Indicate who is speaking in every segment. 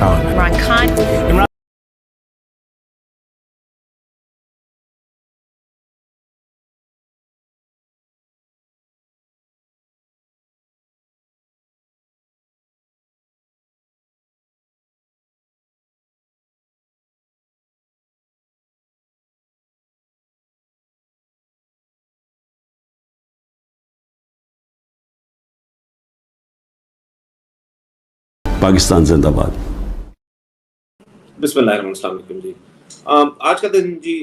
Speaker 1: Imran Khan.
Speaker 2: Pakistan زندہ باد.
Speaker 3: بسم اللہ الرحمن الرحیم جی. آج کا دن جی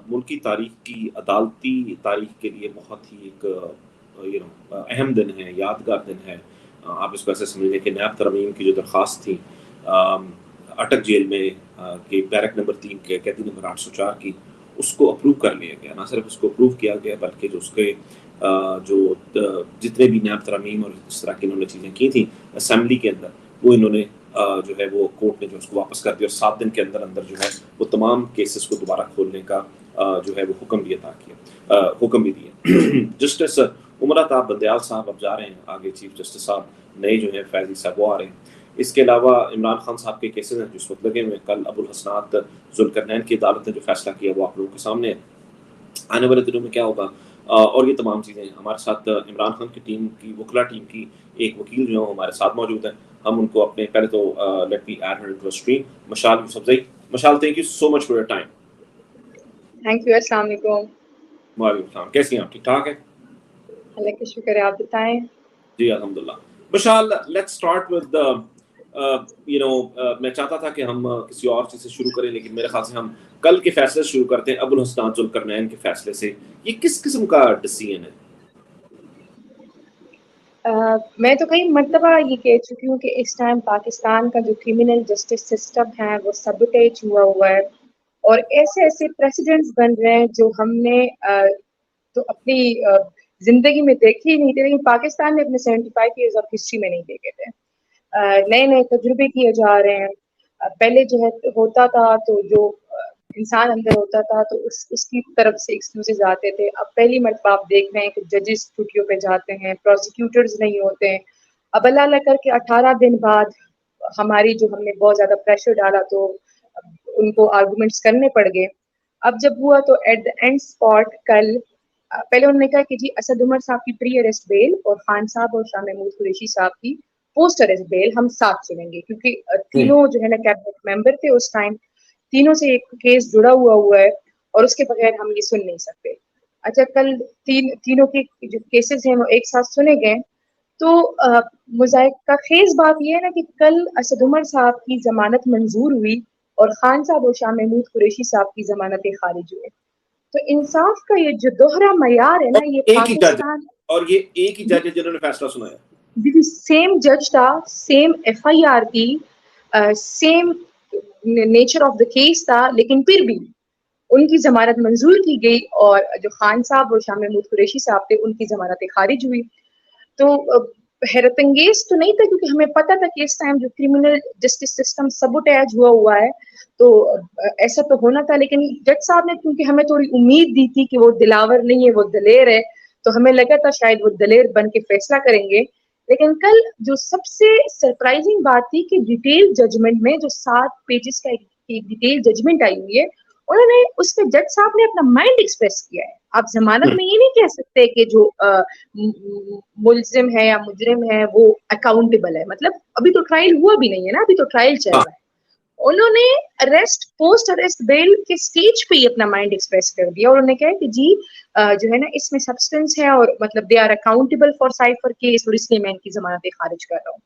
Speaker 3: ملکی تاریخ کی عدالتی تاریخ کے لیے بہت ہی ایک اہم دن ہے، یادگار دن ہے. آپ اس کو ایسے سمجھیں کہ نیب ترمیم کی جو درخواست تھی اٹک جیل میں کہ بیرک نمبر 3 کے قیدی نمبر 804 کی، اس کو اپروو کر لیا گیا. نہ صرف اس کو اپروو کیا گیا بلکہ جو اس کے جو جتنے بھی نیب ترمیم اور اس طرح کی انہوں نے چیزیں کی تھیں اسمبلی کے اندر، وہ انہوں نے جو ہے وہ کورٹ نے جو اس کو واپس کر دیا اور 7 دن کے اندر اندر جو ہے وہ تمام کیسز کو دوبارہ کھولنے کا جو ہے وہ حکم بھی عطا کیا، حکم بھی دیا. جسٹس عمر عطا بندیال صاحب اب جا رہے ہیں آگے، چیف جسٹس صاحب نئے جو ہیں فیضی صاحب وہ آ رہے ہیں. اس کے علاوہ عمران خان صاحب کے کیسز ہیں جس وقت لگے ہوئے. کل ابو الحسنات ذوالقرنین کی عدالت نے جو فیصلہ کیا وہ آپ لوگوں کے سامنے ہے. آنے والے دنوں میں کیا ہوگا اور یہ تمام چیزیں. ہمارے ساتھ عمران خان کی ٹیم کی وکلا ٹیم کی ایک وکیل جو ہیں ہمارے ساتھ موجود ہیں. ہم ان کو اپنے پہلے تو let me add her into stream. Mishal Yousafzai. Mishal thank you so much for your time.
Speaker 4: Thank you. السلام علیکم.
Speaker 3: وعلیکم السلام. کیسی ہیں آپ؟ ٹھیک ٹھاک ہیں؟
Speaker 4: اللہ کا شکر ہے. آپ بتائیں.
Speaker 3: جی الحمدللہ. مشال لیٹس اسٹارٹ ود میں چاہتا تھا کہ ہم کسی اور چیز سے شروع کریں لیکن میرے خیال سے ہم کل کے فیصلے شروع کرتے ہیں ابو الحسنات ذوالقرنین کے فیصلے سے. یہ کس قسم کا ڈیسیژن ہے؟
Speaker 4: میں تو کئی مرتبہ یہ کہہ چکی ہوں کہ اس ٹائم پاکستان کا جو کرمنل جسٹس سسٹم ہے وہ سبوٹیج ہوا ہے اور ایسے ایسے پریسیڈنٹس بن رہے ہیں جو ہم نے تو اپنی زندگی میں دیکھے ہی نہیں تھے، لیکن پاکستان نے اپنے 75 ایئرز آف ہسٹری میں نہیں دیکھے تھے. نئے نئے تجربے کیے جا رہے ہیں. پہلے جو ہے ہوتا تھا تو جو انسان اندر ہوتا تھا تو اس کی طرف سے ایکسکیوزز آتے تھے. اب پہلی مرتبہ آپ دیکھ رہے ہیں کہ ججز چھٹیوں پہ جاتے ہیں، پروسیکیوٹرز نہیں ہوتے ہیں. اب اللہ اللہ کر کے 18 دن بعد ہماری جو ہم نے بہت زیادہ پریشر ڈالا تو ان کو آرگومنٹس کرنے پڑ گئے. اب جب ہوا تو ایٹ دا اینڈ اسپاٹ کل پہلے انہوں نے کہا کہ جی اسد عمر صاحب کی پری اریسٹ بیل اور خان صاحب اور شاہ محمود قریشی صاحب کی پوسٹ اریسٹ بیل ہم ساتھ سنیں گے، کیونکہ تینوں جو ہے نا کیبنٹ ممبر تھے اس ٹائم. تینوں سے ایک کیس جڑا ہوا ہے اور اس کے بغیر ہم یہ سن نہیں سکتے. اچھا کل تینوں کے جو کیسز ہیں وہ ایک ساتھ سنے گئے تو مذائقہ خیز بات یہ ہے نا کہ کل اسد عمر صاحب کی ضمانت منظور ہوئی اور خان صاحب اور شاہ محمود قریشی صاحب کی ضمانتیں خارج ہوئے. تو انصاف کا یہ جو دوہرا معیار ہے نا یہ پاکستان،
Speaker 3: اور یہ ایک ہی جج ہے جنہوں نے فیصلہ سنایا.
Speaker 4: سیم جج تھا، سیم ایف آئی آر تھی، same nature of the case تھا، لیکن پھر بھی ان کی ضمانت منظور کی گئی اور جو خان صاحب اور شاہ محمود قریشی صاحب تھے ان کی ضمانتیں خارج ہوئی. تو حیرت انگیز تو نہیں تھا کیونکہ ہمیں پتہ تھا کہ اس ٹائم جو کرمنل جسٹس سسٹم سبوٹیج ہوا ہے تو ایسا تو ہونا تھا. لیکن جج صاحب نے کیونکہ ہمیں تھوڑی امید دی تھی کہ وہ دلاور نہیں ہے وہ دلیر ہے تو ہمیں لگا تھا شاید وہ دلیر بن کے فیصلہ کریں گے. لیکن کل جو سب سے سرپرائزنگ بات تھی کہ ڈیٹیل ججمنٹ میں جو 7 پیجز کا ایک ڈیٹیل ججمنٹ آئی ہوئی ہے انہوں نے اس میں جج صاحب نے اپنا مائنڈ ایکسپریس کیا ہے. آپ ضمانت میں یہ نہیں کہہ سکتے کہ جو ملزم ہے یا مجرم ہے وہ اکاؤنٹیبل ہے. مطلب ابھی تو ٹرائل ہوا بھی نہیں ہے نا، ابھی تو ٹرائل چل رہا ہے. انہوں نے اریسٹ پوسٹ اریسٹ بیل کے سٹیج پہ ہی اپنا مائنڈ ایکسپریس کر دیا اور انہوں نے کہا کہ جی جو ہے نا اس میں سبسٹنس ہے اور مطلب they are accountable for cipher case اور اس لیے میں ان کی ضمانتیں خارج کر رہا ہوں.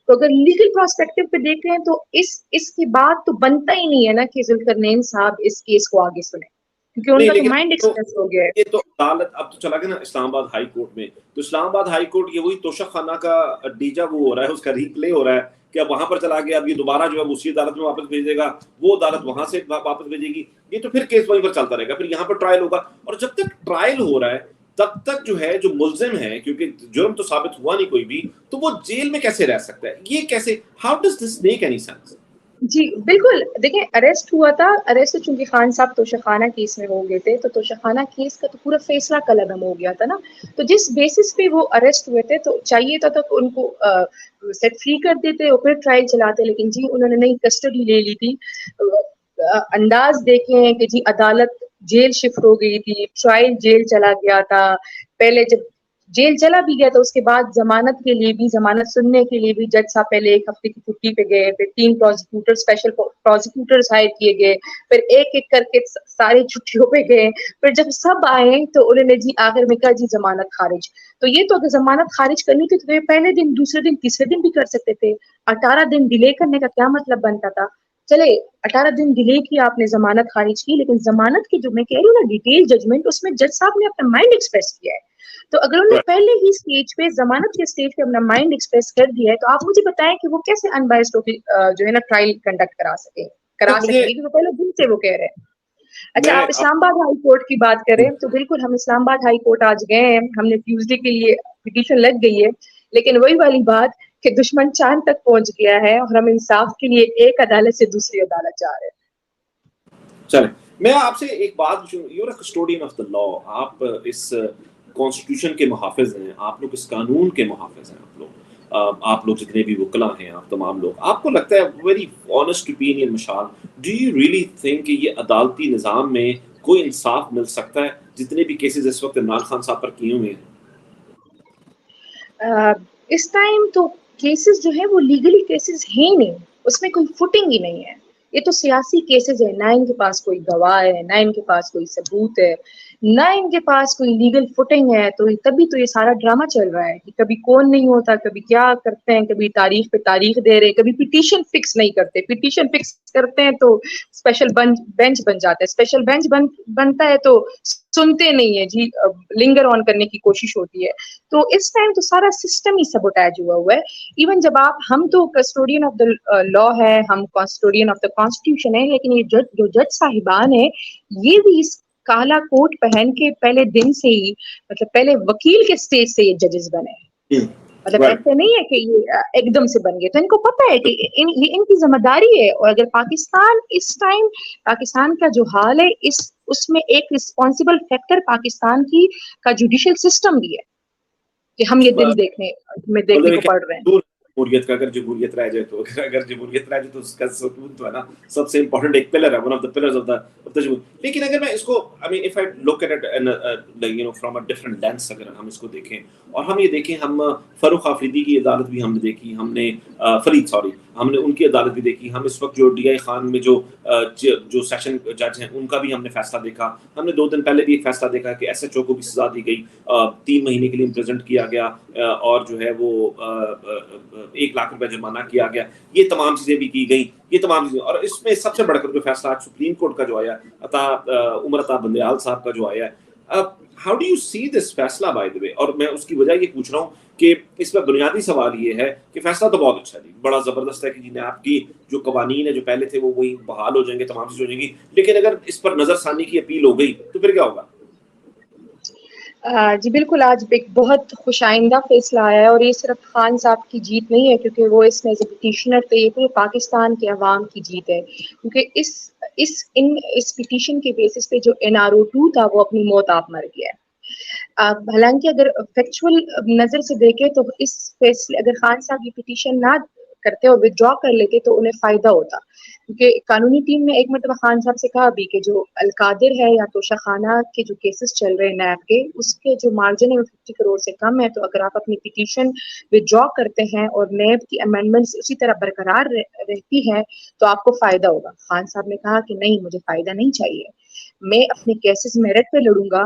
Speaker 4: تو اگر لیگل پراسپیکٹو پہ دیکھ رہے ہیں تو اس کے بعد تو بنتا ہی نہیں ہے نا کہ ذوالقرنین صاحب اس کیس کو آگے سنیں کیونکہ ان کا تو مائنڈ ایکسپریس ہو گیا ہے.
Speaker 3: یہ تو عدالت اب تو چلا گیا نا اسلام آباد ہائی کورٹ میں. تو اسلام آباد ہائی کورٹ یہ وہی توشہ خانہ کا ڈیجا وہ ہو رہا ہے، اس کا ری پلے ہو رہا ہے کہ اب وہاں پر چلا گیا، اب یہ دوبارہ جو ہے اسی عدالت میں واپس بھیجے گا، وہ عدالت وہاں سے واپس بھیجے گی. یہ تو پھر کیس وہیں پر چلتا رہے گا، پھر یہاں پر ٹرائل ہوگا. اور جب تک ٹرائل ہو رہا ہے تب تک جو ہے جو ملزم ہے، کیونکہ جرم تو ثابت ہوا نہیں کوئی بھی، تو وہ جیل میں کیسے رہ سکتا ہے؟ یہ کیسے، how does this make any sense?
Speaker 4: جی بالکل، دیکھیں اریسٹ ہوا تھا، اریسٹ چونکہ خان صاحب توشخانہ کیس میں ہو گئے تھے، تو توشخانہ کیس کا تو پورا فیصلہ قلعدم ہو گیا تھا نا. تو جس بیسس پہ وہ اریسٹ ہوئے تھے تو چاہیے تھا تو ان کو سیٹ فری کر دیتے اور پھر ٹرائل چلاتے، لیکن جی انہوں نے نئی کسٹڈی لے لی تھی. انداز دیکھے ہیں کہ جی عدالت جیل شفٹ ہو گئی تھی، ٹرائل جیل چلا گیا تھا. پہلے جب جیل چلا بھی گیا تو اس کے بعد ضمانت کے لیے بھی، ضمانت سننے کے لیے بھی جج صاحب پہلے ایک ہفتے کی چھٹی پہ گئے، پھر 3 پروسیکیوٹر اسپیشل پروسیکیوٹرز ہائر کیے گئے، پھر ایک ایک کر کے سارے چھٹیوں پہ گئے. پھر جب سب آئے تو انہوں نے جی آخر میں کہا جی ضمانت خارج. تو یہ تو اگر ضمانت خارج کرنی تھی تو یہ پہلے دن، دوسرے دن، تیسرے دن بھی کر سکتے تھے. 18 دن ڈیلے کرنے کا کیا مطلب بنتا تھا؟ چلے 18 دن ڈیلے کی آپ نے ضمانت خارج کی، لیکن ضمانت کی جو میں کہہ رہی ہوں نا ڈیٹیل ججمنٹ، اس میں جج صاحب نے اپنا مائنڈ ایکسپریس کیا ہے. تو اگر انہوں نے پہلے ہی اسٹیج پہ، ضمانت کے اسٹیج پہ اپنا مائنڈ ایکسپریس کر دیا ہے تو آپ مجھے بتائیں کہ وہ کیسے ان بائسڈ ہو کے جو ہے نا ٹرائل کنڈکٹ کرا سکیں گے، کیونکہ پہلے دن سے وہ کہہ رہے ہیں. اچھا آپ اسلام آباد ہائی کورٹ کی بات کریں تو بالکل ہم اسلام آباد ہائی کورٹ آج گئے ہیں، ہم نے ٹیوزڈے کے لیے پٹیشن لگ گئی ہے، لیکن وہی والی بات کہ دشمن چاند تک پہنچ گیا ہے اور ہم انصاف کے لیے ایک عدالت سے دوسری عدالت جا رہے ہیں.
Speaker 3: چلیں میں آپ سے ایک بات پوچھوں، you are a custodian of the law, آپ اس کانسٹیٹیوشن کے محافظ ہیں، آپ لوگ اس قانون کے محافظ ہیں، آپ لوگ جتنے بھی وکلا ہیں، آپ تمام لوگ، آپ کو لگتا ہے very honest opinion Mishal, do you really think کہ یہ عدالتی نظام میں کوئی انصاف مل سکتا ہے جتنے بھی کیسز اس وقت عمران خان صاحب پر کیے ہوئے ہیں؟
Speaker 4: اس ٹائم تو کیسز جو ہے وہ لیگلی کیسز ہیں نہیں، اس میں کوئی فوٹنگ ہی نہیں ہے. یہ تو سیاسی کیسز ہے، نہ ان کے پاس کوئی گواہ ہے، نہ ان کے پاس کوئی ثبوت ہے، نہ ان کے پاس کوئی لیگل فوٹنگ ہے. تو تبھی تو یہ سارا ڈرامہ چل رہا ہے کہ کبھی کون نہیں ہوتا، کبھی کیا کرتے ہیں، کبھی تاریخ پہ تاریخ دے رہے، کبھی پٹیشن فکس نہیں کرتے. پٹیشن فکس کرتے ہیں تو اسپیشل بینچ بن جاتا ہے، اسپیشل بینچ بنتا ہے تو سنتے نہیں ہے جی، لنگر آن کرنے کی کوشش ہوتی ہے. تو اس ٹائم تو سارا سسٹم ہی سبوٹیج ہوا ہے. ایون جب ہم تو کسٹوڈین آف دا لا ہے، ہم کسٹوڈین آف دا کانسٹیٹیوشن ہے، لیکن یہ جو جج صاحبان ہیں یہ بھی اس کالا کوٹ پہن کے پہلے دن سے ہی، مطلب پہلے وکیل کے سٹیج سے یہ ججز بنے ہیں. مطلب ایسے نہیں ہے کہ یہ ایک دم سے بن گئے. تو ان کو پتہ ہے کہ یہ ان کی ذمہ داری ہے. اور اگر پاکستان اس ٹائم، پاکستان کا جو حال ہے، اس میں ایک رسپانسبل فیکٹر پاکستان کی کا جوڈیشل سسٹم بھی ہے کہ ہم یہ دن دیکھنے کو پڑ رہے ہیں.
Speaker 3: جمہوریت کا اگر جمہوریت رہ جائے تو، اگر جمہوریت رہ جائے تو اس کا ستون تو ہے نا سب سے امپورٹنٹ ایک پلر ہے، one of the pillars of the جمہوریت. لیکن اگر میں اس کو I mean if I look at it you know from a different lens، اگر ہم اس کو دیکھیں اور ہم یہ دیکھیں، ہم فاروق آفریدی کی عدالت بھی ہم نے دیکھی، ہم نے فرید ہم نے ان کی عدالت بھی دیکھی، ہم اس وقت جو ڈی آئی خان میں جو سیشن جج ہیں ان کا بھی ہم نے فیصلہ دیکھا. ہم نے 2 دن پہلے بھی ایک فیصلہ دیکھا کہ ایس ایچ او کو بھی سزا دی گئی، 3 مہینے کے لیے امپریزنٹ کیا گیا اور جو ہے وہ 1 لاکھ روپے جرمانہ کیا گیا. یہ تمام چیزیں بھی کی گئیں، یہ تمام چیزیں. اور اس میں سب سے بڑھ کر جو فیصلہ آج سپریم کورٹ کا جو آیا، عمر عطا بندیال صاحب کا جو آیا ہے، ہاؤ ڈو یو سی دس فیصلہ بائی دا وے؟ اور میں اس کی وجہ یہ پوچھ رہا ہوں کہ اس میں بنیادی سوال یہ ہے کہ فیصلہ تو بہت اچھا ہے، بڑا زبردست ہے کہ جی آپ کی جو قوانین ہے جو پہلے تھے وہ وہی بحال ہو جائیں گے، تمام چیزیں ہو جائیں گی. لیکن اگر اس پر نظر ثانی کی اپیل ہو گئی تو پھر کیا ہوگا؟
Speaker 4: جی بالکل، آج ایک بہت خوش آئندہ فیصلہ آیا ہے، اور یہ صرف خان صاحب کی جیت نہیں ہے کیونکہ وہ اس میں ایز اے پٹیشنر تھے، یہ پورے پاکستان کے عوام کی جیت ہے. کیونکہ اس پٹیشن کے بیسس پہ جو NRO2 تھا وہ اپنی موت آپ مر گیا ہے. حالانکہ اگر فیکچوئل نظر سے دیکھیں تو اس فیصلے، اگر خان صاحب یہ پٹیشن نہ کرتے اور ودرا کر لیتے تو انہیں فائدہ ہوتا. کیونکہ قانونی ٹیم نے ایک مرتبہ خان صاحب سے کہا بھی کہ جو القادر ہے یا توشخانہ کے جو کیسز چل رہے ہیں نیب کے، اس کے جو مارجن ہے وہ 50 کروڑ سے کم ہے. تو اگر آپ اپنی پٹیشن ودرا کرتے ہیں اور نیب کی امینڈمنٹس اسی طرح برقرار رہتی ہے تو آپ کو فائدہ ہوگا. خان صاحب نے کہا کہ نہیں، مجھے فائدہ نہیں چاہیے، میں اپنے کیسز میرٹ پہ لڑوں گا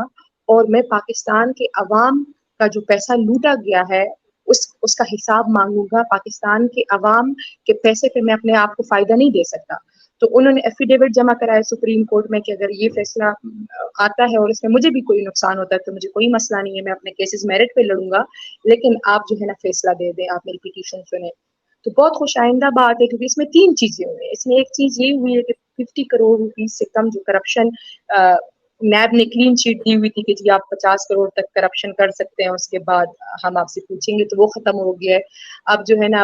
Speaker 4: اور میں پاکستان کے عوام کا جو پیسہ لوٹا گیا ہے اس کا حساب مانگوں گا. پاکستان کے عوام کے پیسے پہ میں اپنے آپ کو فائدہ نہیں دے سکتا. تو انہوں نے ایفیڈیوٹ جمع کرایا سپریم کورٹ میں کہ اگر یہ فیصلہ آتا ہے اور اس میں مجھے بھی کوئی نقصان ہوتا ہے تو مجھے کوئی مسئلہ نہیں ہے، میں اپنے کیسز میرٹ پہ لڑوں گا، لیکن آپ جو ہے نا فیصلہ دے دیں، آپ میری پٹیشن سنیں. تو بہت خوش آئندہ بات ہے کیونکہ اس میں 3 چیزیں ہوئی ہیں. اس میں ایک چیز یہ ہوئی ہے کہ 50 کروڑ روپیز سے کم جو کرپشن نیب نے کلین چیٹ دی ہوئی تھی کہ جی آپ 50 کروڑ تک کرپشن کر سکتے ہیں، اس کے بعد ہم آپ سے پوچھیں گے، تو وہ ختم ہو گیا ہے. اب جو ہے نا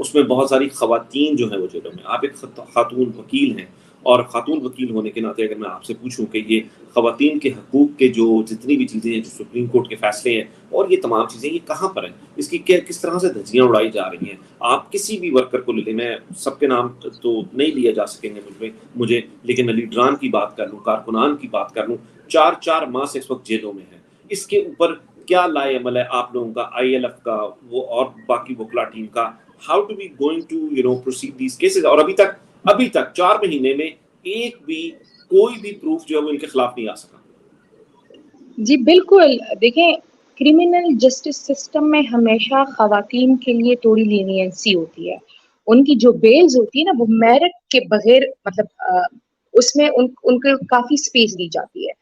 Speaker 3: اس میں بہت ساری خواتین جو ہیں وہ جیلوں میں. آپ ایک خاتون وکیل ہیں, اور خاتون وکیل ہونے کے ناطے اگر میں آپ سے پوچھوں کہ یہ خواتین کے حقوق کے جو جتنی بھی چیزیں ہیں, جو سپریم کورٹ کے فیصلے ہیں اور یہ تمام چیزیں, یہ کہاں پر ہیں, اس کی کس طرح سے دھجیاں اڑائی جا رہی ہیں. آپ کسی بھی ورکر کو لے لیں, میں سب کے نام تو نہیں لیا جا سکیں گے مجھے, لیکن لیڈران کی بات کر لوں, کارکنان کی بات کر لوں, 4 ماہ سے اس وقت جیلوں میں ہیں. اس کے اوپر کیا لائے عمل ہے آپ لوگوں کا, ILF کا, وہ اور باقی وکلا ٹیم کا؟ How to be going to proceed these cases? اور ابھی تک 4 مہینے میں ایک بھی کوئی بھی پروف جو ہے وہ ان کے خلاف نہیں آ سکا.
Speaker 4: جی بالکل, دیکھیں کرمنل جسٹس سسٹم میں ہمیشہ خواتین کے لیے تھوڑی لینینسی ہوتی ہے. ان کی جو بیلز ہوتی ہے نا, وہ میرٹ کے بغیر, مطلب اس میں ان کو کافی سپیس دی جاتی ہے.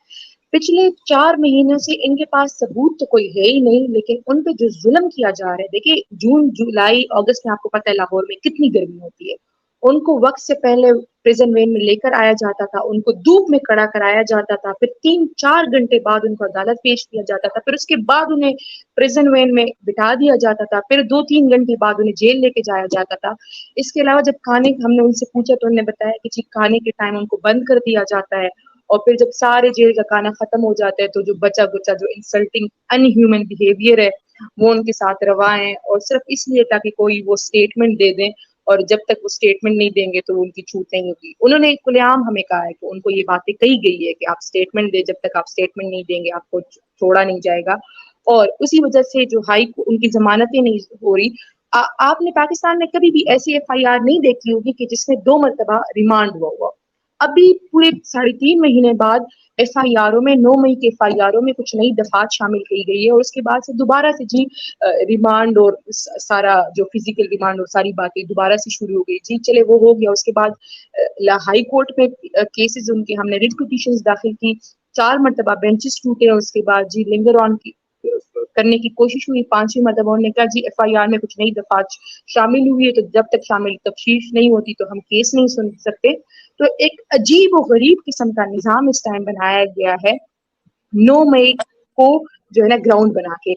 Speaker 4: پچھلے 4 مہینوں سے ان کے پاس ثبوت تو کوئی ہے ہی نہیں, لیکن ان پہ جو ظلم کیا جا رہا ہے, دیکھیں جون جولائی اگست میں آپ کو پتہ ہے لاہور میں کتنی گرمی ہوتی ہے. ان کو وقت سے پہلے پریزن وین میں لے کر آیا جاتا تھا, ان کو دھوپ میں کھڑا کرایا جاتا تھا, پھر 3-4 گھنٹے بعد ان کو عدالت پیش کیا جاتا تھا, پھر اس کے بعد انہیں پریزن وین میں بٹھا دیا جاتا تھا, پھر 2-3 گھنٹے بعد انہیں جیل لے کے جایا جاتا تھا. اس کے علاوہ جب کھانے, ہم نے ان سے پوچھا تو انہوں نے بتایا کہ جی کھانے کے ٹائم ان کو بند کر دیا جاتا ہے, اور پھر جب سارے جیل کا کھانا ختم ہو جاتا ہے تو جو بچا گچا جو انسلٹنگ ان ہیومن بیہیویئر ہے وہ ان کے ساتھ روا ہے, اور صرف اس لیے تاکہ کوئی وہ اسٹیٹمنٹ دے دیں, اور جب تک وہ اسٹیٹمنٹ نہیں دیں گے تو ان کی چھوٹ نہیں ہوگی. انہوں نے کھلے عام ہمیں کہا ہے کہ ان کو یہ باتیں کہی گئی ہے کہ آپ اسٹیٹمنٹ دیں, جب تک آپ اسٹیٹمنٹ نہیں دیں گے آپ کو چھوڑا نہیں جائے گا. اور اسی وجہ سے جو ان کی ضمانتیں نہیں ہو رہی. آپ نے پاکستان میں کبھی بھی ایسی FIR نہیں دیکھی ہوگی کہ جس میں 2 مرتبہ ریمانڈ ہوا. ابھی پورے 3.5 مہینے بعد FIRوں میں 9 مئی کے FIRوں میں کچھ نئی دفعات شامل کی گئی ہے, اور اس کے بعد سے دوبارہ سے جی ریمانڈ اور سارا جو فزیکل ریمانڈ اور ساری باتیں دوبارہ سے شروع ہو گئی. جی چلے وہ ہو گیا. اس کے بعد ہائی کورٹ میں کیسز ان کے, ہم نے ریٹ پٹیشنز داخل کی, 4 مرتبہ بینچز ٹوٹے, اور اس کے بعد جی لنگر آن کرنے کی کوشش ہوئی 5ویں مرتبہ. انہوں نے کہا جی FIR میں کچھ نئی دفعات شامل ہوئی ہے, تو جب تک شامل تفتیش نہیں ہوتی تو ہم کیس نہیں سن سکتے. تو ایک عجیب و غریب قسم کا نظام اس ٹائم بنایا گیا ہے 9 مئی کو جو ہے نا گراؤنڈ بنا کے.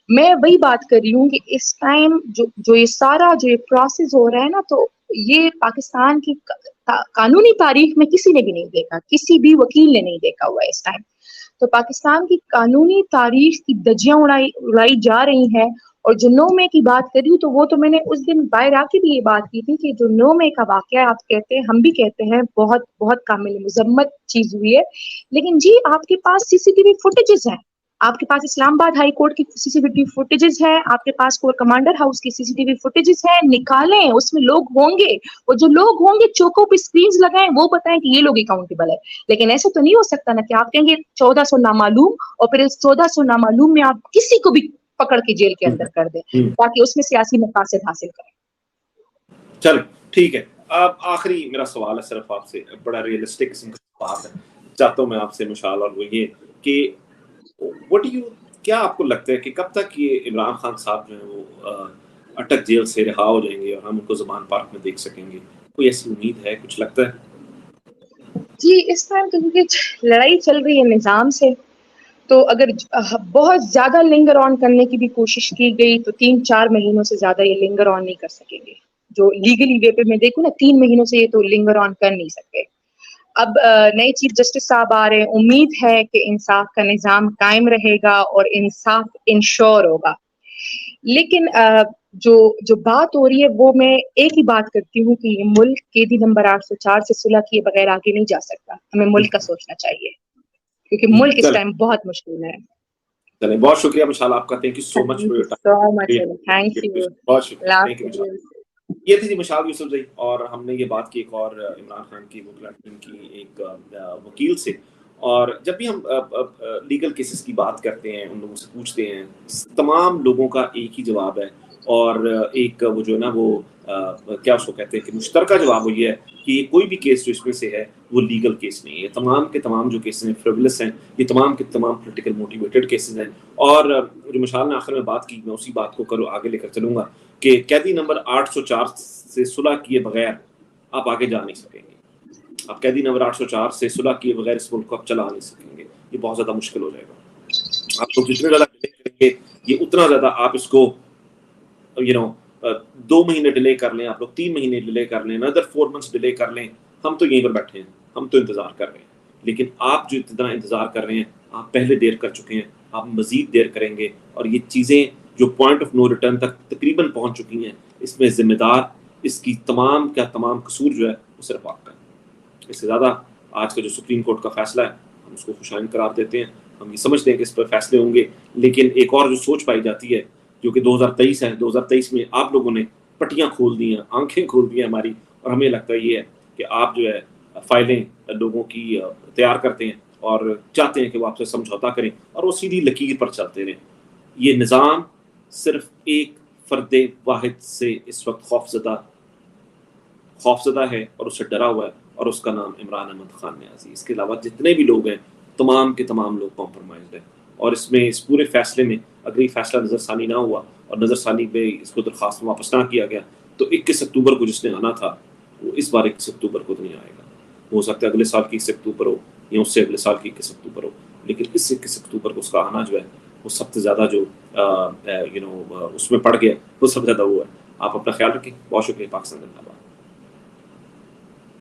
Speaker 4: میں وہی بات کر رہی ہوں کہ اس ٹائم جو یہ سارا جو پروسیس ہو رہا ہے نا, تو یہ پاکستان کی قانونی تاریخ میں کسی نے بھی نہیں دیکھا, کسی بھی وکیل نے نہیں دیکھا ہوا ہے اس ٹائم. تو پاکستان کی قانونی تاریخ کی دجیاں اڑائی جا رہی ہیں. اور جو 9 مئی کی بات کر رہی ہوں, تو وہ تو میں نے اس دن باہر آ کے بھی یہ بات کی تھی کہ جو 9 مئی کا واقعہ آپ کہتے ہیں, ہم بھی کہتے ہیں بہت بہت کامل مذمت چیز ہوئی ہے. لیکن جی آپ کے پاس CCTV فوٹیجز ہیں, آپ کے پاس اسلام آباد ہائی کورٹ کی CCTV فوٹیجز ہے, آپ کے پاس کمانڈر ہاؤس کی CCTV فوٹیجز ہے, نکالیں, اس میں لوگ ہوں گے, اور جو لوگ ہوں گے چوکوں پہ اسکرینز لگائیں, وہ بتائیں کہ یہ لوگ اکاؤنٹیبل ہے. لیکن ایسے تو نہیں ہو سکتا نا کہ آپ کہیں گے 1400 نامعلوم, اور پھر اس 1400 نامعلوم میں آپ کسی کو بھی پکڑ کے جیل کے اندر کر دیں تاکہ اس میں سیاسی مقاصد حاصل کریں.
Speaker 3: چلو ٹھیک ہے. اب آخری میرا سوال ہے صرف آپ سے, بڑا ریئلسٹک قسم کا بات ہے, چاہتا ہوں میں آپ سے مشال, اور وہ یہ کہ کیا آپ کو لگتا ہے کہ کب تک یہ عمران خان صاحب جو ہیں وہ اٹک جیل سے رہا ہو جائیں گے اور ہم ان کو زمان پارک میں دیکھ سکیں گے؟ کوئی ایسی امید ہے, کچھ لگتا ہے؟
Speaker 4: جی اس ٹائم کیونکہ لڑائی چل رہی ہے نظام سے, تو اگر بہت زیادہ لنگر آن کرنے کی بھی کوشش کی گئی تو 3-4 مہینوں سے زیادہ یہ لنگر آن نہیں کر سکیں گے. جو لیگلی وے پہ میں دیکھوں نا 3 مہینوں سے یہ تو لنگر آن کر نہیں سکتے. اب نئے چیف جسٹس صاحب آ رہے ہیں, امید ہے کہ انصاف کا نظام قائم رہے گا اور انصاف انشور ہوگا. لیکن جو بات ہو رہی ہے وہ میں ایک ہی بات کرتی ہوں کہ یہ ملک قیدی نمبر 804 سے صلح کیے بغیر آگے نہیں جا سکتا. ہمیں ملک کا سوچنا چاہیے کیونکہ ملک اس ٹائم بہت مشکل ہے.
Speaker 3: چلیں, بہت شکریہ مشال آپ کا, thank you so much.
Speaker 4: Thank you.
Speaker 3: بہت شکریہ. یہ تھی مشال یوسف زئی, اور ہم نے یہ بات کی ایک اور عمران خان کی وکلا ٹیم کی ایک وکیل سے. اور جب بھی ہم لیگل کیسز کی بات کرتے ہیں, ان لوگوں سے پوچھتے ہیں, تمام لوگوں کا ایک ہی جواب ہے, اور ایک وہ جو ہے نا وہ کیا اس کو کہتے ہیں کہ مشترکہ جواب وہ یہ ہے کہ کوئی بھی کیس جو اس میں سے ہے وہ لیگل کیس نہیں ہے. تمام کے تمام جو کیسز ہیں فریولس ہیں, یہ تمام کے تمام پولیٹیکل موٹیویٹڈ کیسز ہیں. اور جو مشال نے آخر میں بات کی, میں اسی بات کو آگے لے کر چلوں گا کہ قیدی نمبر 804 سے صلح کیے بغیر آپ آگے جا نہیں سکیں گے. آپ قیدی نمبر 804 سے صلح کیے بغیر اس ملک کو آپ چلا نہیں سکیں گے. یہ بہت زیادہ مشکل ہو جائے گا. آپ لوگ جتنے زیادہ ڈیلے کریں گے, یہ اتنا زیادہ آپ اس کو 2 مہینے ڈیلے کر لیں آپ لوگ، 3 مہینے ڈیلے کر لیں، another 4 months ڈیلے کر لیں، ہم تو یہیں پر بیٹھے ہیں، ہم تو انتظار کر رہے ہیں. لیکن آپ جو اتنا انتظار کر رہے ہیں آپ پہلے دیر کر چکے ہیں، آپ مزید دیر کریں گے، اور یہ چیزیں جو پوائنٹ آف نو ریٹرن تک تقریباً پہنچ چکی ہیں، اس میں ذمہ دار اس کی تمام کا تمام قصور جو ہے وہ صرف آپ کا ہے. اس سے زیادہ آج کا جو سپریم کورٹ کا فیصلہ ہے ہم اس کو خوشائن قرار دیتے ہیں، ہم یہ سمجھتے ہیں کہ اس پر فیصلے ہوں گے. لیکن ایک اور جو سوچ پائی جاتی ہے جو کہ 2023 ہے، 2023 میں آپ لوگوں نے پٹیاں کھول دی ہیں، آنکھیں کھول دی ہیں ہماری، اور ہمیں لگتا ہے یہ ہے کہ آپ جو ہے فائلیں لوگوں کی تیار کرتے ہیں اور چاہتے ہیں کہ وہ آپ سے سمجھوتا کریں اور وہ سیدھی لکیر پر چلتے رہیں. یہ نظام صرف ایک فرد واحد سے اس وقت خوفزدہ ہے اور اس سے ڈرا ہوا ہے، اور اس کا نام عمران احمد خان نیازی. اس کے علاوہ جتنے بھی لوگ ہیں تمام کے تمام لوگ کمپرومائزڈ ہیں. اور اس میں اس پورے فیصلے میں اگر یہ فیصلہ نظر ثانی نہ ہوا اور نظر ثانی پہ اس کو درخواست واپس نہ کیا گیا تو 21 اکتوبر کو جس نے آنا تھا وہ اس بار 21 اکتوبر کو تو نہیں آئے گا. ہو سکتا ہے اگلے سال کی 21 اکتوبر ہو یا اس سے اگلے سال کی 21 اکتوبر ہو، لیکن اس 21 اکتوبر کو اس کا آنا جو ہے وہ سب سے زیادہ جو اس میں پڑ گیا وہ سب سے زیادہ وہ ہے. آپ اپنا خیال رکھیں. بہت شکریہ. پاکستان زندہ باد.